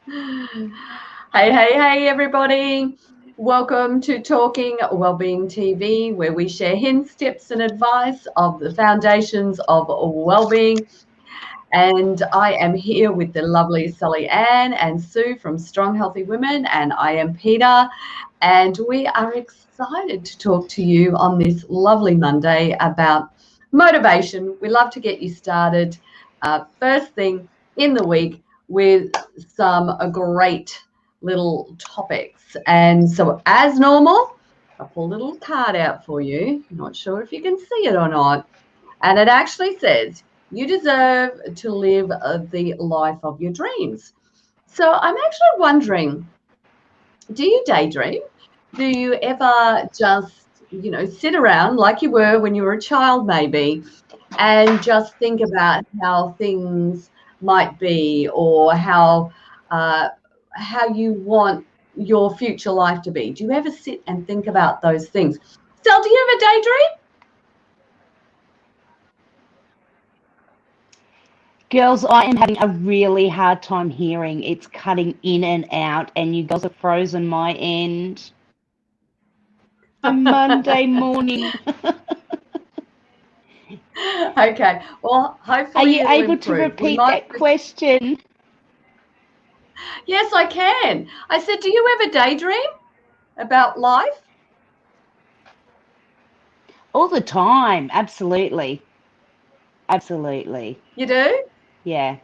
Hey, everybody. Welcome to Talking Wellbeing TV, where we share hints, tips, and advice of the foundations of wellbeing. And I am here with the lovely Sally Ann and Sue from Strong Healthy Women, and I am Peter. And we are excited to talk to you on this lovely Monday about motivation. We love to get you started first thing in the week with some great little topics. And so, as normal, I pull a little card out for you. Not sure if you can see it or not. And it actually says, you deserve to live the life of your dreams. So I'm actually wondering, do you daydream? Do you ever just, sit around like you were when you were a child, maybe, and just think about how things might be, or uh, how you want your future life to be? Do you ever sit and think about those things? Sel, do you ever daydream? Girls, I am having a really hard time hearing. It's cutting in and out, and you girls are frozen my end. A Monday morning. Okay, well, Are hopefully you it'll able to improve. We repeat might. that question? Yes, I can. I said, do you ever daydream about life? All the time. Absolutely. Absolutely. You do? Yeah.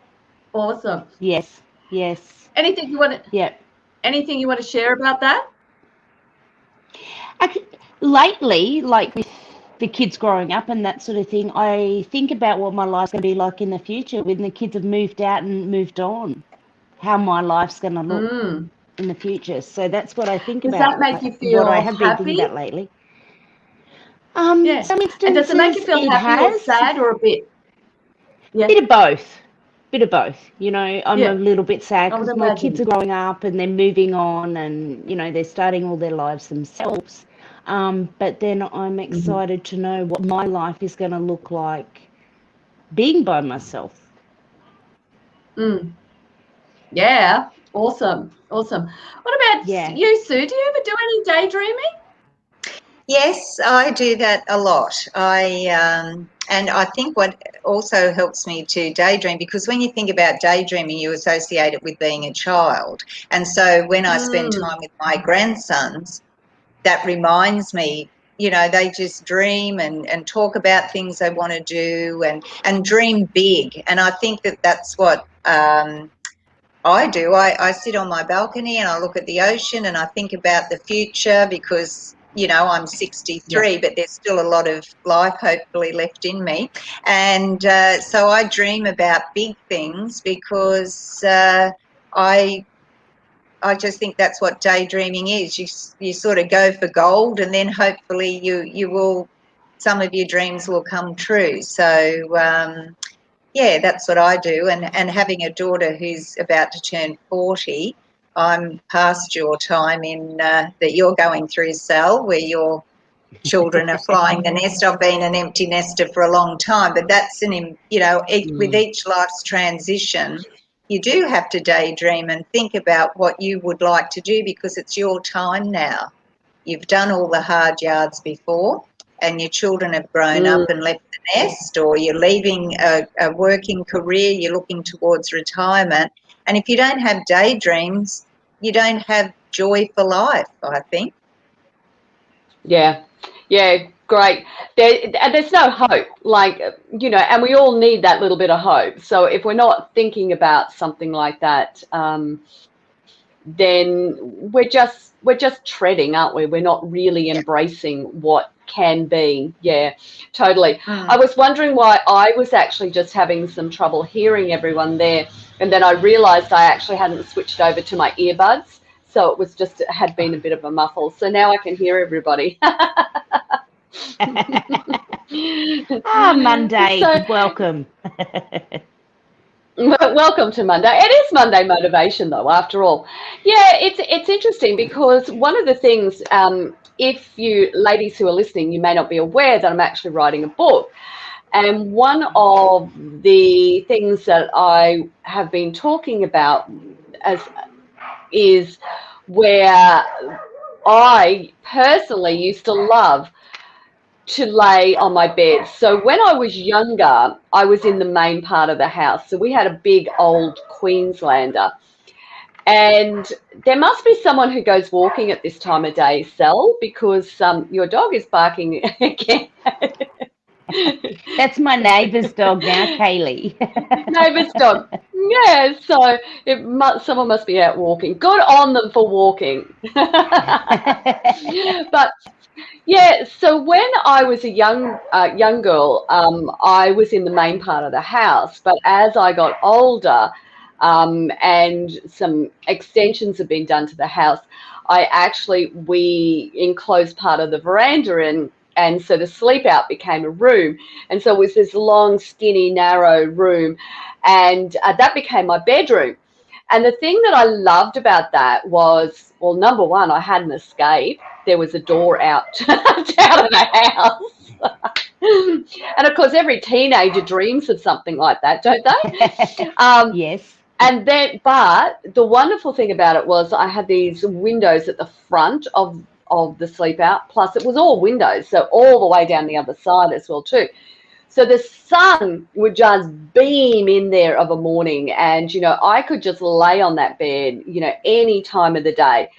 Awesome. Yes. Yes. Anything you want to Yep. anything you want to share about that? I, lately, like with the kids growing up and that sort of thing, I think about what my life's going to be like in the future when the kids have moved out and moved on, how my life's going to look Mm. in the future. So that's what I think Does that about, make you what I feel have been thinking happy? about lately. Yeah. Some And does it make you instances feel it happy or has. sad or a bit? Yeah. Bit of both. Bit of both. You know, I'm a Yeah. little bit sad I would because my kids imagine. are growing up and they're moving on and, they're starting all their lives themselves. But then I'm Hmm. excited to know what my life is going to look like being by myself. Mm. Yeah. Awesome. Awesome. What about Yeah. you, Sue? Do you ever do any daydreaming? Yes, I do that a lot. And I think what also helps me to daydream, because when you think about daydreaming, you associate it with being a child. And so when I spend Mm. time with my grandsons, that reminds me, they just dream and talk about things they want to do and dream big. And I think that that's what I do. I sit on my balcony and I look at the ocean and I think about the future because, I'm Yeah. 63, but there's still a lot of life hopefully left in me. And so I dream about big things because I I just think that's what daydreaming is. You sort of go for gold and then hopefully you will, some of your dreams will come true. So yeah, that's what I do. And having a daughter who's about to turn 40, I'm past your time in that you're going through, Sal, where your children are flying the nest. I've been an empty nester for a long time, but that's with Mm. each life's transition, you do have to daydream and think about what you would like to do because it's your time now. You've done all the hard yards before, and your children have grown up Mm. and left the nest, or you're leaving a working career, you're looking towards retirement. And if you don't have daydreams, you don't have joy for life, I think. Yeah, yeah, great. There's no hope, and we all need that little bit of hope. So if we're not thinking about something like that, then we're just treading, aren't we? We're not really Yeah. embracing what can be. Yeah, totally. Mm. I was wondering why I was actually just having some trouble hearing everyone there, and then I realised I actually hadn't switched over to my earbuds. So it had been a bit of a muffle. So now I can hear everybody. Monday. So, Welcome. welcome to Monday. It is Monday motivation, though. After all, yeah, it's interesting because one of the things, if you ladies who are listening, you may not be aware that I'm actually writing a book, and one of the things that I have been talking about as is where I personally used to love to lay on my bed. So when I was younger, I was in the main part of the house. So we had a big old Queenslander. And there must be someone who goes walking at this time of day, Sel, because your dog is barking again. That's my neighbour's dog now, Kaylee. Neighbour's dog. Yeah, so someone must be out walking. Good on them for walking. But yeah, so when I was a young girl, I was in the main part of the house. But as I got older, and some extensions have been done to the house, we enclosed part of the veranda, and so the sleep out became a room, and so it was this long, skinny, narrow room, and that became my bedroom. And the thing that I loved about that was, well, number one, I had an escape. There was a door out of the house. And of course, every teenager dreams of something like that, don't they? Yes. And then, but the wonderful thing about it was I had these windows at the front of the sleep out, plus it was all windows, so all the way down the other side as well too. So the sun would just beam in there of a morning, and I could just lay on that bed, any time of the day,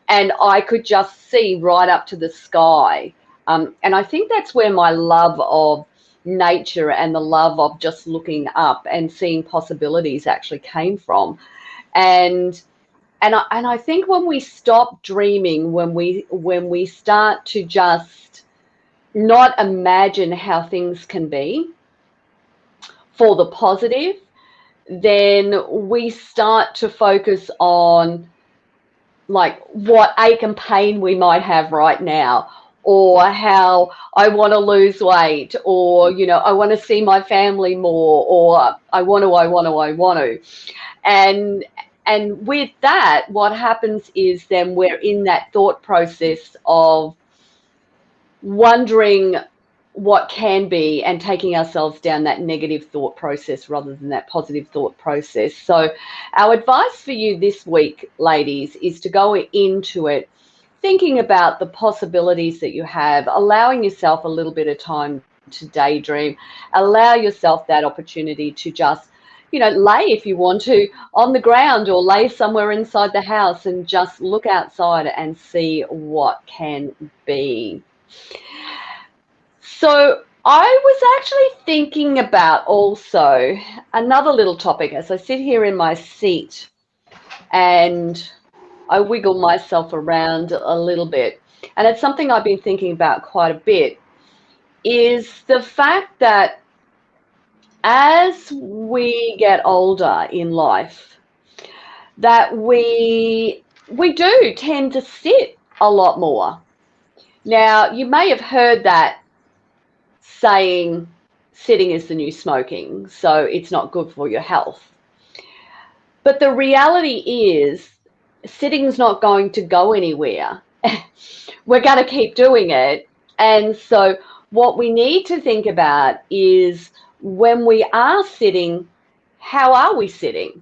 and I could just see right up to the sky. And I think that's where my love of nature and the love of just looking up and seeing possibilities actually came from. And I think when we stop dreaming, when we start to just not imagine how things can be for the positive, then we start to focus on like what ache and pain we might have right now, or how I want to lose weight, or I want to see my family more, or I want to. And with that, what happens is then we're in that thought process of wondering what can be and taking ourselves down that negative thought process rather than that positive thought process. So our advice for you this week, ladies, is to go into it thinking about the possibilities that you have, allowing yourself a little bit of time to daydream, allow yourself that opportunity to just lay, if you want to, on the ground, or lay somewhere inside the house and just look outside and see what can be. So I was actually thinking about also another little topic as I sit here in my seat and I wiggle myself around a little bit. And it's something I've been thinking about quite a bit, is the fact that as we get older in life, that we do tend to sit a lot more. Now, you may have heard that saying, sitting is the new smoking, so it's not good for your health. But the reality is, sitting's not going to go anywhere. We're going to keep doing it. And so what we need to think about is, when we are sitting, how are we sitting?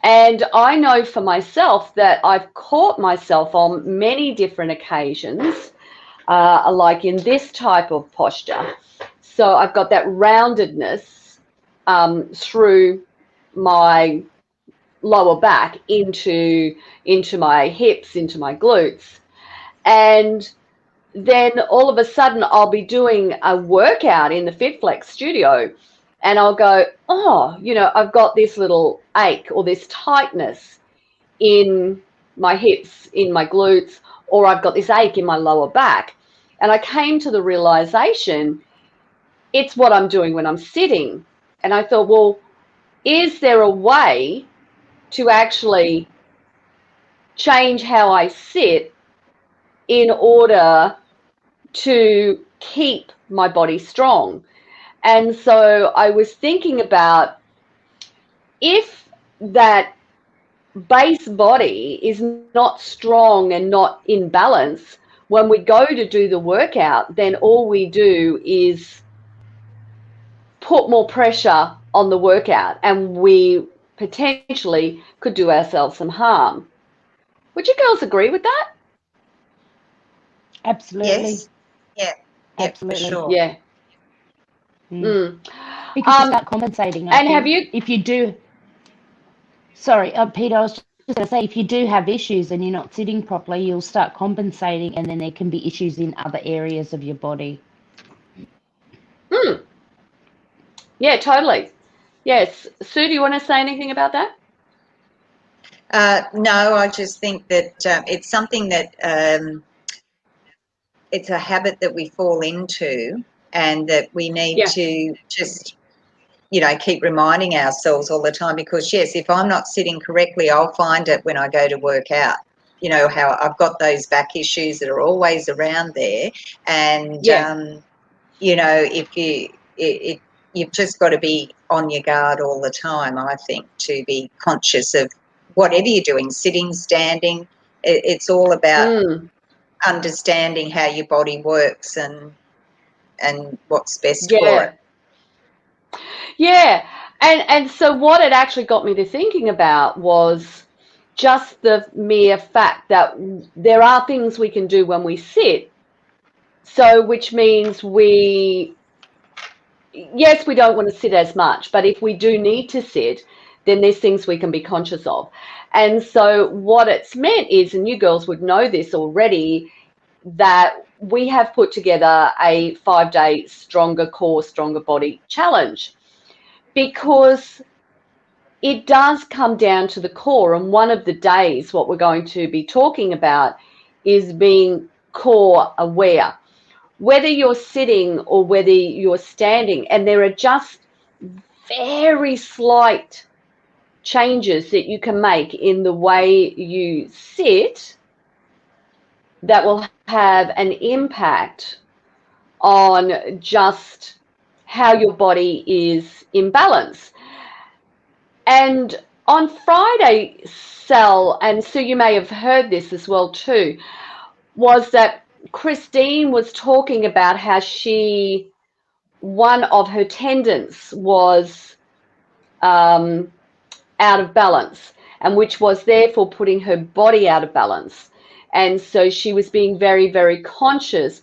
And I know for myself that I've caught myself on many different occasions, like in this type of posture. So I've got that roundedness through my lower back into my hips, into my glutes. And then all of a sudden I'll be doing a workout in the FitFlex studio and I'll go, oh, I've got this little ache or this tightness in my hips, in my glutes, or I've got this ache in my lower back. And I came to the realization, it's what I'm doing when I'm sitting. And I thought, well, is there a way to actually change how I sit in order to keep my body strong? And so I was thinking about, if that base body is not strong and not in balance, when we go to do the workout, then all we do is put more pressure on the workout, and we potentially could do ourselves some harm. Would you girls agree with that? Absolutely. Yes. Yeah. Yeah, for Absolutely. sure. Yeah. Because you Um, start compensating, I and think. have you? If you do, sorry, Peter, I was just going to say, if you do have issues and you're not sitting properly, you'll start compensating, and then there can be issues in other areas of your body. Yeah, totally. Yes. Sue, do you want to say anything about that? No, I just think that it's something that it's a habit that we fall into, and that we need Yeah. to just, keep reminding ourselves all the time. Because yes, if I'm not sitting correctly, I'll find it when I go to work out. How I've got those back issues that are always around there, and Yeah. if you've just got to be on your guard all the time. I think, to be conscious of whatever you're doing, sitting, standing. It's all about understanding how your body works and what's best for Yeah. it. Yeah. And so what it actually got me to thinking about was just the mere fact that there are things we can do when we sit. So which means yes, we don't want to sit as much, but if we do need to sit, then there's things we can be conscious of. And so what it's meant is, and you girls would know this already, that we have put together a 5-day stronger core, stronger body challenge, because it does come down to the core. And one of the days, what we're going to be talking about is being core aware, whether you're sitting or whether you're standing. And there are just very slight changes that you can make in the way you sit that will have an impact on just how your body is in balance. And on Friday, Sal, and Sue, you may have heard this as well too, was that Christine was talking about how one of her tendons was out of balance, and which was therefore putting her body out of balance. And so she was being very, very conscious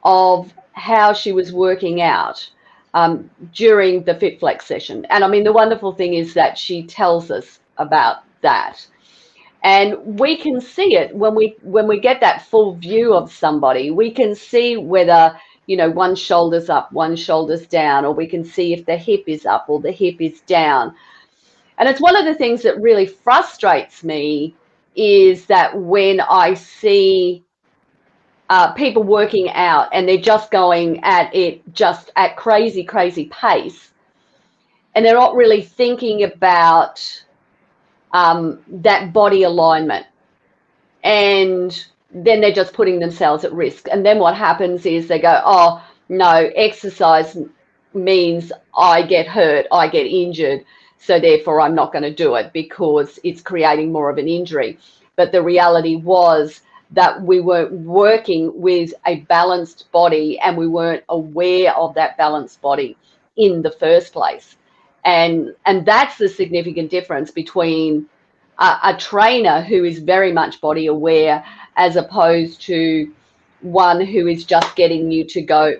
of how she was working out during the Fit Flex session. And I mean, the wonderful thing is that she tells us about that. And we can see it when we get that full view of somebody. We can see whether, one shoulder's up, one shoulder's down, or we can see if the hip is up or the hip is down. And it's one of the things that really frustrates me, is that when I see people working out and they're just going at it just at crazy, crazy pace, and they're not really thinking about that body alignment, and then they're just putting themselves at risk. And then what happens is they go, oh no, exercise means I get hurt, I get injured, so therefore I'm not going to do it because it's creating more of an injury. But the reality was that we weren't working with a balanced body, and we weren't aware of that balanced body in the first place. And that's the significant difference between a trainer who is very much body aware, as opposed to one who is just getting you to go,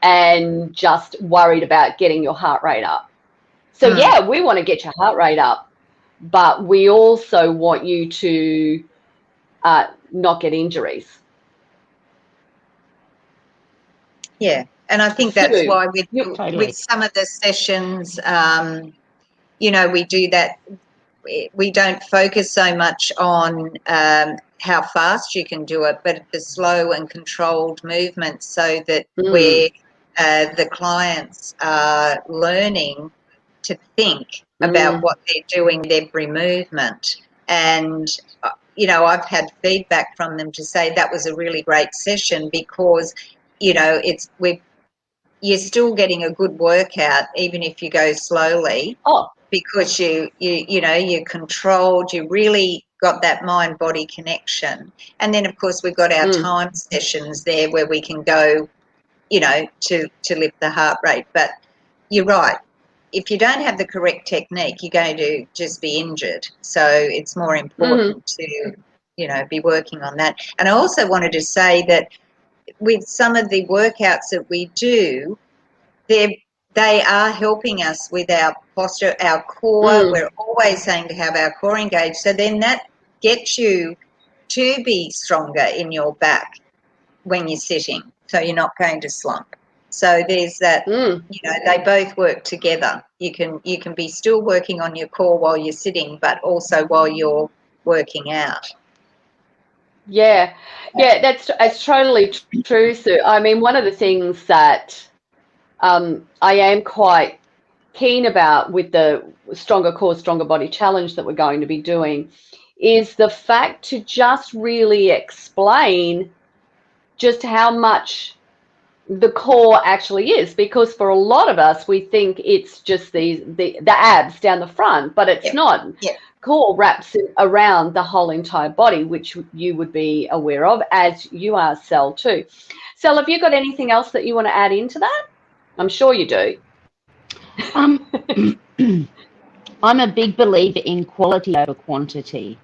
and just worried about getting your heart rate up. So yeah, we want to get your heart rate up, but we also want you to not get injuries. Yeah, and I think that's why with some of the sessions, we do that. We don't focus so much on how fast you can do it, but the slow and controlled movements, so that where the clients are learning to think about what they're doing with every movement. And I've had feedback from them to say that was a really great session, because you're still getting a good workout even if you go slowly. Because you're controlled, you really got that mind body connection. And then of course we've got our time sessions there where we can go to lift the heart rate. But you're right, if you don't have the correct technique, you're going to just be injured. So it's more important to, be working on that. And I also wanted to say that with some of the workouts that we do, they are helping us with our posture, our core. We're always saying to have our core engaged. So then that gets you to be stronger in your back when you're sitting, so you're not going to slump. So there's that, they both work together. You can be still working on your core while you're sitting, but also while you're working out. Yeah, that's totally true, Sue. I mean, one of the things that I am quite keen about with the Stronger Core, Stronger Body Challenge that we're going to be doing is the fact to just really explain just how much the core actually is, because for a lot of us we think it's just the abs down the front, but it's not. Core wraps around the whole entire body, which you would be aware of, as you are, Sel, too. Sel, have you got anything else that you want to add into that? I'm sure you do. I'm a big believer in quality over quantity.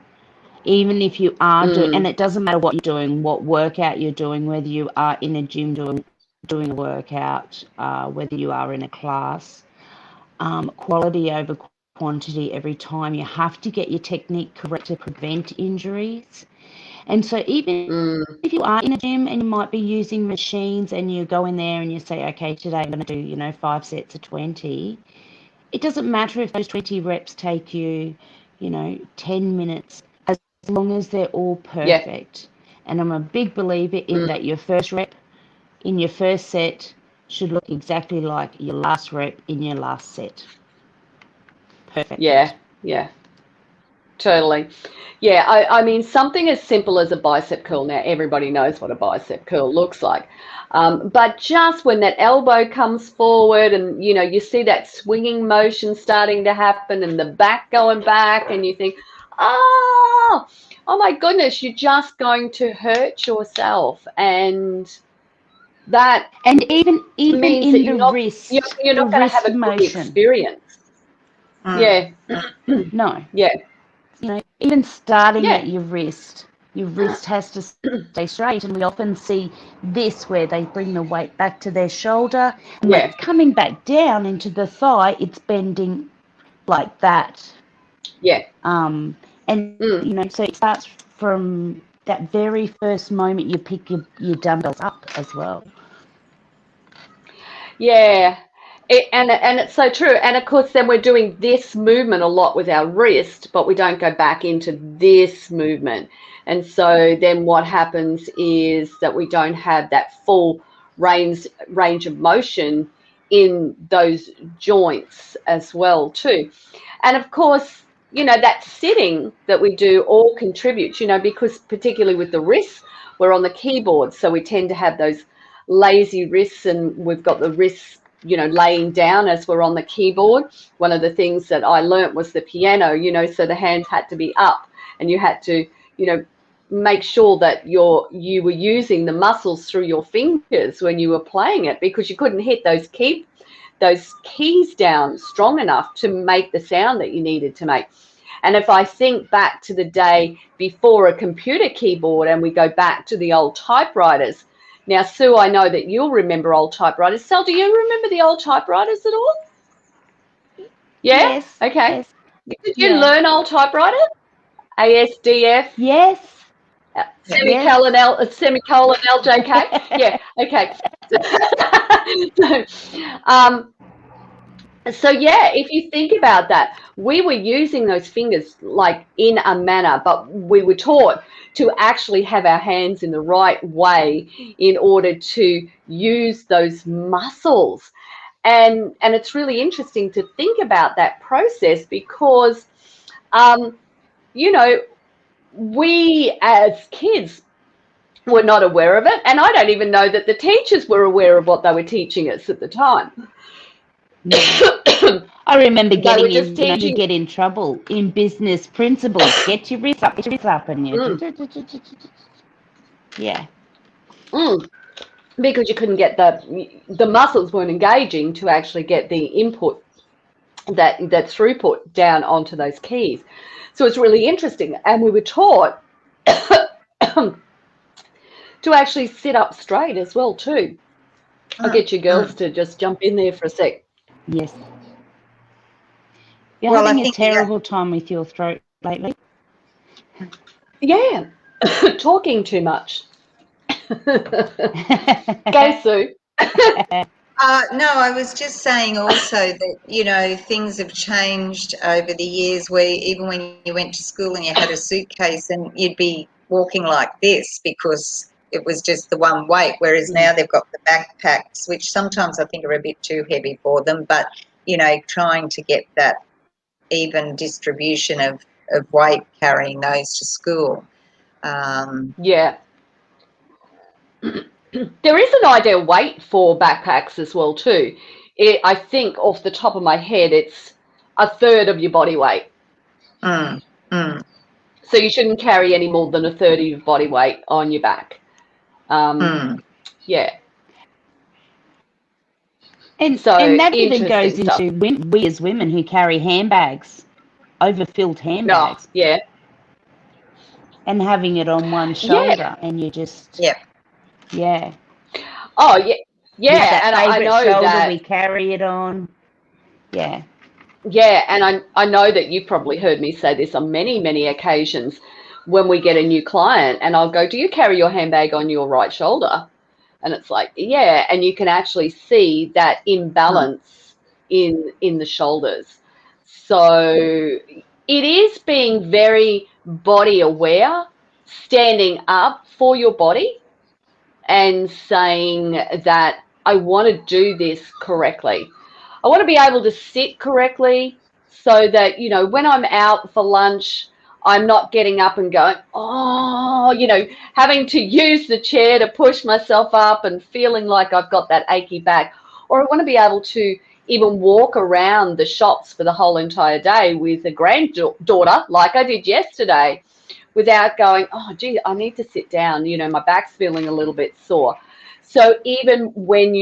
Even if you are doing, and it doesn't matter what you're doing, what workout you're doing, whether you are in a gym doing a workout, whether you are in a class, quality over quantity every time. You have to get your technique correct to prevent injuries. And so even if you are in a gym and you might be using machines and you go in there and you say, okay, today I'm going to do, 5 sets of 20. It doesn't matter if those 20 reps take you, 10 minutes, as long as they're all perfect. And I'm a big believer in that your first rep in your first set should look exactly like your last rep in your last set. Perfect. Yeah. Totally. Yeah, I mean, something as simple as a bicep curl. Now, everybody knows what a bicep curl looks like. But just when that elbow comes forward and, you see that swinging motion starting to happen and the back going back and you think, oh my goodness, you're just going to hurt yourself. And that even means in that the wrist, you're not going to have a good experience. Yeah. No. Yeah. Even starting at your wrist has to stay straight, and we often see this where they bring the weight back to their shoulder, and when it's coming back down into the thigh, it's bending like that. So it starts from that very first moment you pick your dumbbells up as well. Yeah. And it's so true. And of course, then we're doing this movement a lot with our wrist, but we don't go back into this movement. And so then what happens is that we don't have that full range of motion in those joints as well, too. And of course, that sitting that we do all contributes, because particularly with the wrists, we're on the keyboard. So we tend to have those lazy wrists, and we've got the wrists laying down as we're on the keyboard. One of the things that I learnt was the piano, so the hands had to be up and you had to, make sure that you were using the muscles through your fingers when you were playing it, because you couldn't hit those keys down strong enough to make the sound that you needed to make. And if I think back to the day before a computer keyboard and we go back to the old typewriters. Now, Sue, I know that you'll remember old typewriters. Sel, do you remember the old typewriters at all? Yeah? Yes. Okay. Yes. Did you learn old typewriters? ASDF? Yes. Semicolon LJK? Yeah, okay. So yeah, if you think about that, we were using those fingers like in a manner, but we were taught to actually have our hands in the right way in order to use those muscles. And it's really interesting to think about that process, because we as kids were not aware of it, and I don't even know that the teachers were aware of what they were teaching us at the time. No. I remember getting in, you get in trouble in business principles. Get your wrist up, and you. Yeah. Because you couldn't get the muscles weren't engaging to actually get the input that throughput down onto those keys. So it's really interesting. And we were taught to actually sit up straight as well too. I'll get you girls to just jump in there for a sec. Yes. You're having a terrible time with your throat lately? Yeah, talking too much. Go, Sue. No, I was just saying also that, you know, things have changed over the years where even when you went to school and you had a suitcase and you'd be walking like this because it was just the one weight, whereas now they've got the backpacks, which sometimes I think are a bit too heavy for them, but, you know, trying to get that even distribution of weight carrying those to school. Yeah. There is an ideal weight for backpacks as well too. I think off the top of my head, it's a third of your body weight. So you shouldn't carry any more than a third of your body weight on your back. Yeah. And that even goes into we as women who carry handbags, overfilled handbags. Oh, yeah. And having it on one shoulder, and you just yeah. Oh yeah, yeah. And I know shoulder that we carry it on. Yeah. Yeah, and I know that you've probably heard me say this on many, many occasions when we get a new client, and I'll go, "Do you carry your handbag on your right shoulder?" And it's like, yeah, and you can actually see that imbalance in the shoulders. So it is being very body aware, standing up for your body and saying that I want to do this correctly. I want to be able to sit correctly so that, you know, when I'm out for lunch, I'm not getting up and going, oh, you know, having to use the chair to push myself up and feeling like I've got that achy back. Or I want to be able to even walk around the shops for the whole entire day with a granddaughter, like I did yesterday, without going, oh, gee, I need to sit down. You know, my back's feeling a little bit sore. So even when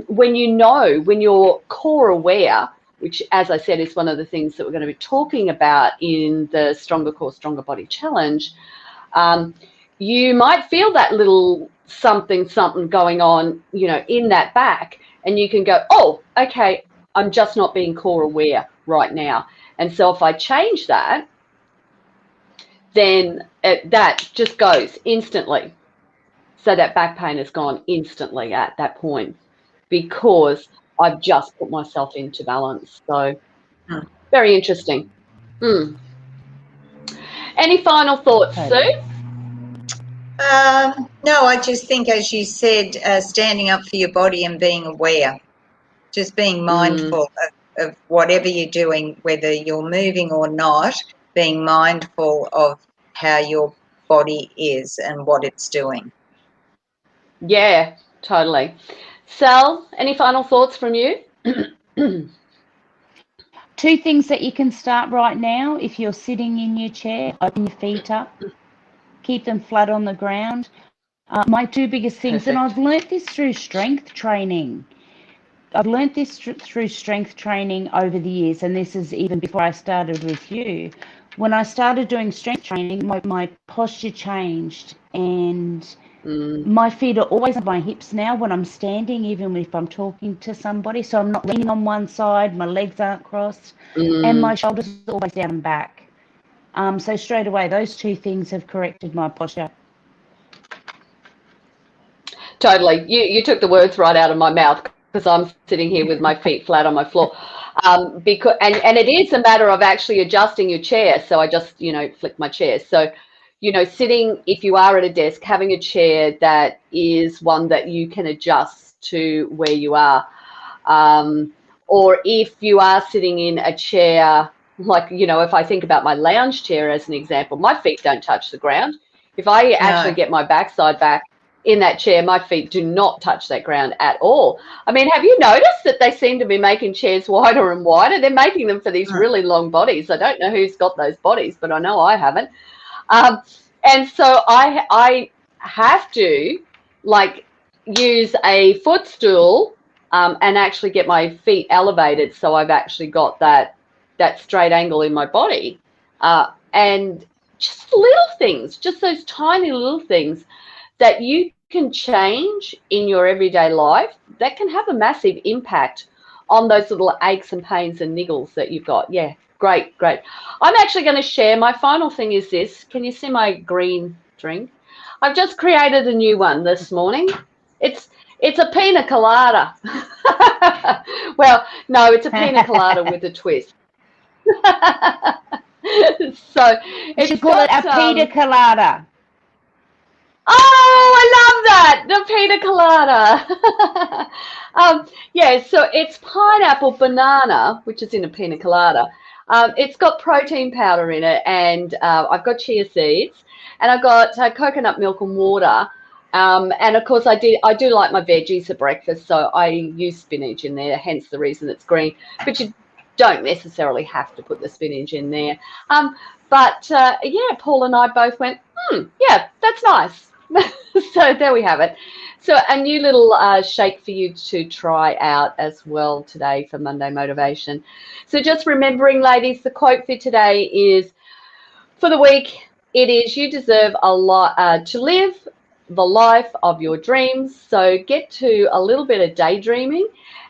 when you're core aware, which, as I said, is one of the things that we're going to be talking about in the Stronger Core, Stronger Body Challenge, you might feel that little something going on, you know, in that back, and you can go, oh, okay, I'm just not being core aware right now. And so if I change that, then that just goes instantly. So that back pain is gone instantly at that point because I've just put myself into balance. So very interesting. Any final thoughts, Sue? No, I just think, as you said, standing up for your body and being aware, just being mindful of whatever you're doing, whether you're moving or not, being mindful of how your body is and what it's doing. Yeah, totally. Sal, any final thoughts from you? 2 things that you can start right now. If you're sitting in your chair, open your feet up, keep them flat on the ground. My 2 biggest things, and I've learnt this through strength training. I've learnt this through strength training over the years, and this is even before I started with you. When I started doing strength training, my posture changed, and my feet are always on my hips now when I'm standing, even if I'm talking to somebody. So I'm not leaning on one side, my legs aren't crossed, and my shoulders are always down and back. So straight away, those 2 things have corrected my posture. Totally. You took the words right out of my mouth because I'm sitting here with my feet flat on my floor. Because it is a matter of actually adjusting your chair. So I just, you know, flick my chair. So, you know, sitting, if you are at a desk, having a chair that is one that you can adjust to where you are. Or if you are sitting in a chair, like, you know, if I think about my lounge chair as an example, my feet don't touch the ground. If I actually get my backside back in that chair, my feet do not touch that ground at all. I mean, have you noticed that they seem to be making chairs wider and wider? They're making them for these really long bodies. I don't know who's got those bodies, but I know I haven't. And so I have to, like, use a footstool and actually get my feet elevated, so I've actually got that straight angle in my body. And just little things, just those tiny little things that you can change in your everyday life that can have a massive impact on those little aches and pains and niggles that you've got. Yeah, great. I'm actually going to share. My final thing is this. Can you see my green drink? I've just created a new one this morning. It's a pina colada. Well, no, it's a pina colada with a twist. So You should call it a pina colada. Oh, I love that, the pina colada. Yeah, so it's pineapple banana, which is in a pina colada. It's got protein powder in it, and I've got chia seeds, and I've got coconut milk and water. And of course, I do like my veggies at breakfast, so I use spinach in there, hence the reason it's green. But you don't necessarily have to put the spinach in there. But yeah, Paul and I both went, yeah, that's nice. So there we have it. So a new little shake for you to try out as well today for Monday Motivation. So just remembering, ladies, the quote for today is, for the week, it is, you deserve a lot to live the life of your dreams. So get to a little bit of daydreaming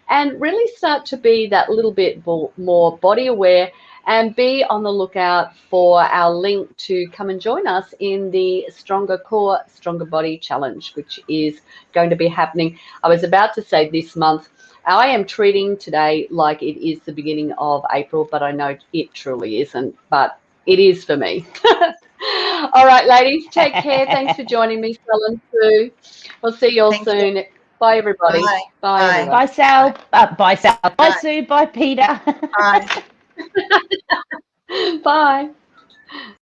and really start to be that little bit more body aware, and be on the lookout for our link to come and join us in the Stronger Core, Stronger Body Challenge, which is going to be happening. I was about to say this month. I am treating today like it is the beginning of April, but I know it truly isn't, but it is for me. All right, ladies, take care. Thanks for joining me, Sal and Sue. We'll see you all soon. You. Bye, everybody. Bye, everyone. Bye, Sal. Bye, Sal. Bye, Sue. Bye, Peter. Bye. Bye.